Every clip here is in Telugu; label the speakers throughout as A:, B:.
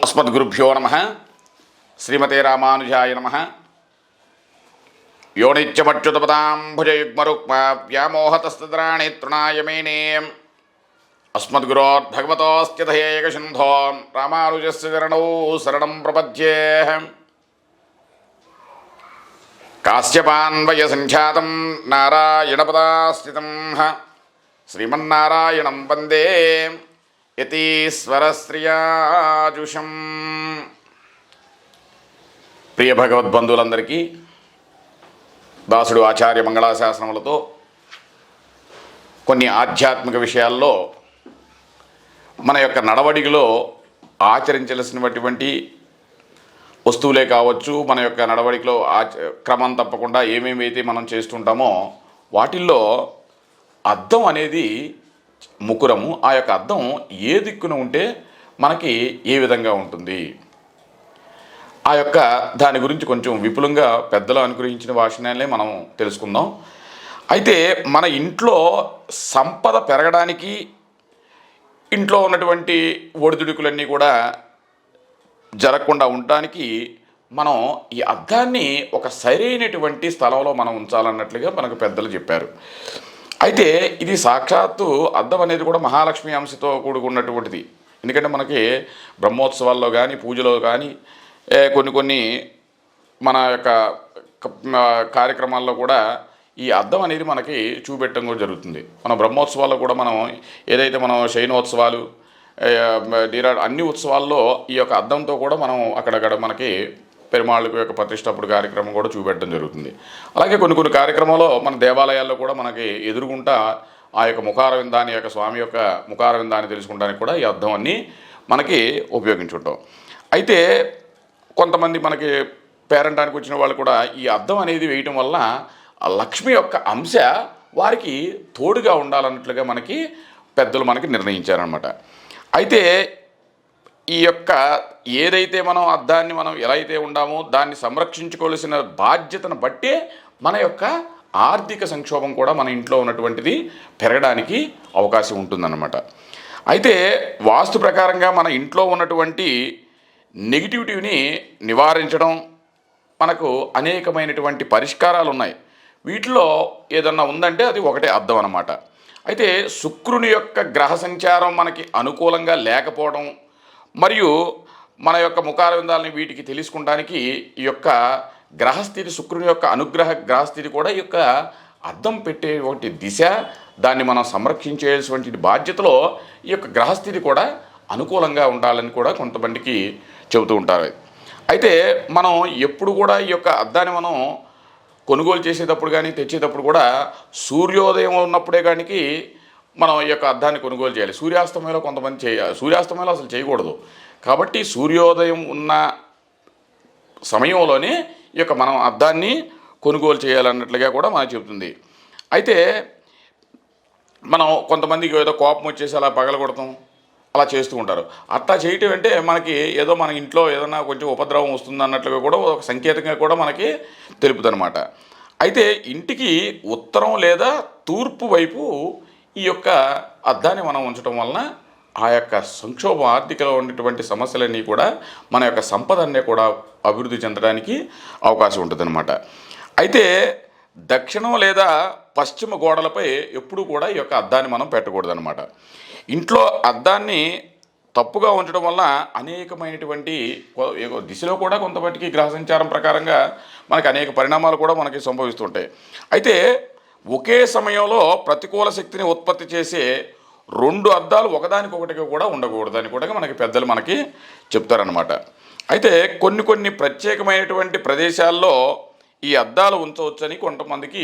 A: అస్మద్గురుభ్యో నమః. శ్రీమతే రామానుజాయ నమః. యో నిత్యమచ్యుతపదాంభుజయుగ్మరుక్మ వ్యామోహతస్తద్రాణి తృణాయ మేనే అస్మద్గురోర్భగవతోస్త్య దయేకసింధో రామానుజస్య చరణౌ శరణం ప్రపద్యే. కాశ్యపాన్వయ సంఖ్యాతం నారాయణపదాస్థితం శ్రీమన్నారాయణం వందే యతీశ్వరశ్రియాజుషం. ప్రియ భగవద్బంధువులందరికీ దాసుడు ఆచార్య మంగళాశాసనములతో కొన్ని ఆధ్యాత్మిక విషయాల్లో మన యొక్క నడవడిలో ఆచరించాల్సినటువంటి వస్తువులే కావచ్చు, మన యొక్క నడవడికలో క్రమం తప్పకుండా ఏమేమైతే మనం చేస్తుంటామో వాటిల్లో అద్దం అనేది ముకురము. ఆ యొక్క అద్దం ఏ దిక్కున ఉంటే మనకి ఏ విధంగా ఉంటుంది, ఆ యొక్క దాని గురించి కొంచెం విపులంగా పెద్దలు అనుగ్రహించిన భాషనే మనం తెలుసుకుందాం. అయితే మన ఇంట్లో సంపద పెరగడానికి, ఇంట్లో ఉన్నటువంటి ఒడిదుడుకులన్నీ కూడా జరగకుండా ఉండటానికి మనం ఈ అద్దాన్ని ఒక సరైనటువంటి స్థలంలో మనం ఉంచాలన్నట్లుగా మనకు పెద్దలు చెప్పారు. అయితే ఇది సాక్షాత్తు అద్దం అనేది కూడా మహాలక్ష్మి అంశతో కూడుకున్నటువంటిది. ఎందుకంటే మనకి బ్రహ్మోత్సవాల్లో కానీ పూజలో కానీ కొన్ని మన యొక్క కార్యక్రమాల్లో కూడా ఈ అద్దం అనేది మనకి చూపెట్టడం కూడా జరుగుతుంది. మన బ్రహ్మోత్సవాల్లో కూడా మనం ఏదైతే మనం శయనోత్సవాలు అన్ని ఉత్సవాల్లో ఈ యొక్క అద్దంతో కూడా మనం అక్కడక్కడ మనకి పెరుమాళ్ళకు యొక్క ప్రతిష్టప్పుడు కార్యక్రమం కూడా చూపెట్టడం జరుగుతుంది. అలాగే కొన్ని కార్యక్రమాల్లో మన దేవాలయాల్లో కూడా మనకి ఎదురుగుంటా ఆ యొక్క ముఖారవిందాన్ని యొక్క స్వామి యొక్క ముఖారవిందాన్ని తెలుసుకుంటానికి కూడా ఈ అద్దం అన్నీ మనకి ఉపయోగించుంటాం. అయితే కొంతమంది మనకి పేరంటానికి వచ్చిన వాళ్ళు కూడా ఈ అద్దం అనేది వేయటం వల్ల ఆ లక్ష్మి యొక్క అంశ వారికి తోడుగా ఉండాలన్నట్లుగా మనకి పెద్దలు మనకి నిర్ణయించారనమాట. అయితే ఈ యొక్క ఏదైతే మనం అద్దాన్ని మనం ఎలా అయితే ఉండామో దాన్ని సంరక్షించుకోవాల్సిన బాధ్యతను బట్టే మన యొక్క ఆర్థిక సంక్షోభం కూడా మన ఇంట్లో ఉన్నటువంటిది పెరగడానికి అవకాశం ఉంటుందన్నమాట. అయితే వాస్తు ప్రకారంగా మన ఇంట్లో ఉన్నటువంటి నెగిటివిటీని నివారించడం మనకు అనేకమైనటువంటి పరిష్కారాలు ఉన్నాయి. వీటిలో ఏదన్నా ఉందంటే అది ఒకటే అద్దం అన్నమాట. అయితే శుక్రుని యొక్క గ్రహ సంచారం మనకి అనుకూలంగా లేకపోవడం మరియు మన యొక్క ముఖారవిందాలని వీటికి తెలుసుకోవడానికి ఈ యొక్క గ్రహస్థితి, శుక్రుని యొక్క అనుగ్రహ గ్రహస్థితి కూడా ఈ యొక్క అద్దం పెట్టేటువంటి దిశ, దాన్ని మనం సంరక్షించేటువంటి బాధ్యతలో ఈ యొక్క గ్రహస్థితి కూడా అనుకూలంగా ఉండాలని కూడా కొంతమందికి చెబుతూ ఉంటారు. అయితే మనం ఎప్పుడు కూడా ఈ యొక్క అద్దాన్ని మనం కొనుగోలు చేసేటప్పుడు కానీ తెచ్చేటప్పుడు కూడా సూర్యోదయం ఉన్నప్పుడే కానీ మనం ఈ యొక్క అద్దాన్ని కొనుగోలు చేయాలి. సూర్యాస్తమయంలో కొంతమంది సూర్యాస్తమయంలో అసలు చేయకూడదు. కాబట్టి సూర్యోదయం ఉన్న సమయంలోనే ఈ యొక్క మనం అద్దాన్ని కొనుగోలు చేయాలన్నట్లుగా కూడా మనకు చెబుతుంది. అయితే మనం కొంతమందికి ఏదో కోపం వచ్చేసి అలా పగలగొడతాం, అలా చేస్తూ ఉంటారు. అట్లా చేయటం అంటే మనకి ఏదో మన ఇంట్లో ఏదైనా కొంచెం ఉపద్రవం వస్తుంది అన్నట్లుగా కూడా ఒక సంకేతంగా కూడా మనకి తెలుపుదనమాట. అయితే ఇంటికి ఉత్తరం లేదా తూర్పు వైపు ఈ యొక్క అద్దాన్ని మనం ఉంచడం వలన ఆ యొక్క సంక్షోభం, ఆర్థికలో ఉన్నటువంటి సమస్యలన్నీ కూడా మన యొక్క సంపదనే కూడా అభివృద్ధి చెందడానికి అవకాశం ఉంటుందన్నమాట. అయితే దక్షిణం లేదా పశ్చిమ గోడలపై ఎప్పుడూ కూడా ఈ యొక్క అద్దాన్ని మనం పెట్టకూడదన్నమాట. ఇంట్లో అద్దాన్ని తప్పుగా ఉంచడం వల్ల అనేకమైనటువంటి దిశలో కూడా కొంతమటికి గ్రహ సంచారం ప్రకారంగా మనకి అనేక పరిణామాలు కూడా మనకి సంభవిస్తుంటాయి. అయితే ఒకే సమయంలో ప్రతికూల శక్తిని ఉత్పత్తి చేసే రెండు అద్దాలు ఒకదానికొకటిగా కూడా ఉండకూడదని కూడా మనకి పెద్దలు మనకి చెప్తారనమాట. అయితే కొన్ని ప్రత్యేకమైనటువంటి ప్రదేశాల్లో ఈ అద్దాలు ఉంచవచ్చని కొంతమందికి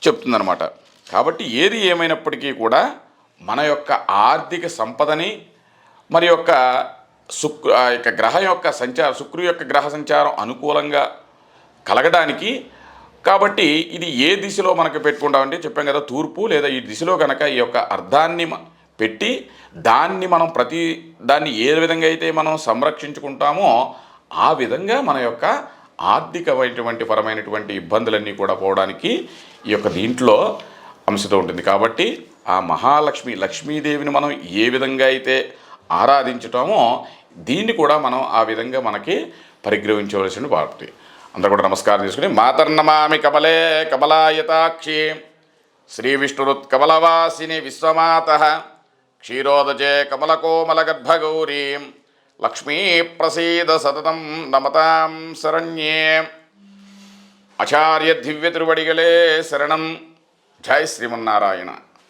A: చెప్తుందనమాట. కాబట్టి ఏది ఏమైనప్పటికీ కూడా మన యొక్క ఆర్థిక సంపదని మరి యొక్క శుక్రు యొక్క గ్రహ సంచారం అనుకూలంగా కలగడానికి, కాబట్టి ఇది ఏ దిశలో మనకు పెట్టుకుంటామంటే చెప్పాం కదా, తూర్పు లేదా ఈ దిశలో కనుక ఈ యొక్క అర్థాన్ని పెట్టి దాన్ని మనం దాన్ని ఏ విధంగా అయితే మనం సంరక్షించుకుంటామో ఆ విధంగా మన యొక్క ఆర్థికమైనటువంటి పరమైనటువంటి ఇబ్బందులన్నీ కూడా పోవడానికి ఈ యొక్క దీంట్లో అంశతో ఉంటుంది. కాబట్టి ఆ మహాలక్ష్మి లక్ష్మీదేవిని మనం ఏ విధంగా అయితే ఆరాధించటమో దీన్ని కూడా మనం ఆ విధంగా మనకి పరిగ్రహించవలసిన వాటి. అందరూ కూడా నమస్కారం చేసుకుని మాతర్నమామి కమలే కమలాయతాక్షి శ్రీ విష్ణురుత్కమలవాసిని విశ్వమాత క్షీరోదజే కమలకోమలగర్భగౌరీం లక్ష్మీ ప్రసీద సతతం నమతాం శరణ్యే. ఆచార్య దివ్య తిరువడిగలే శరణం. జై శ్రీమన్నారాయణ.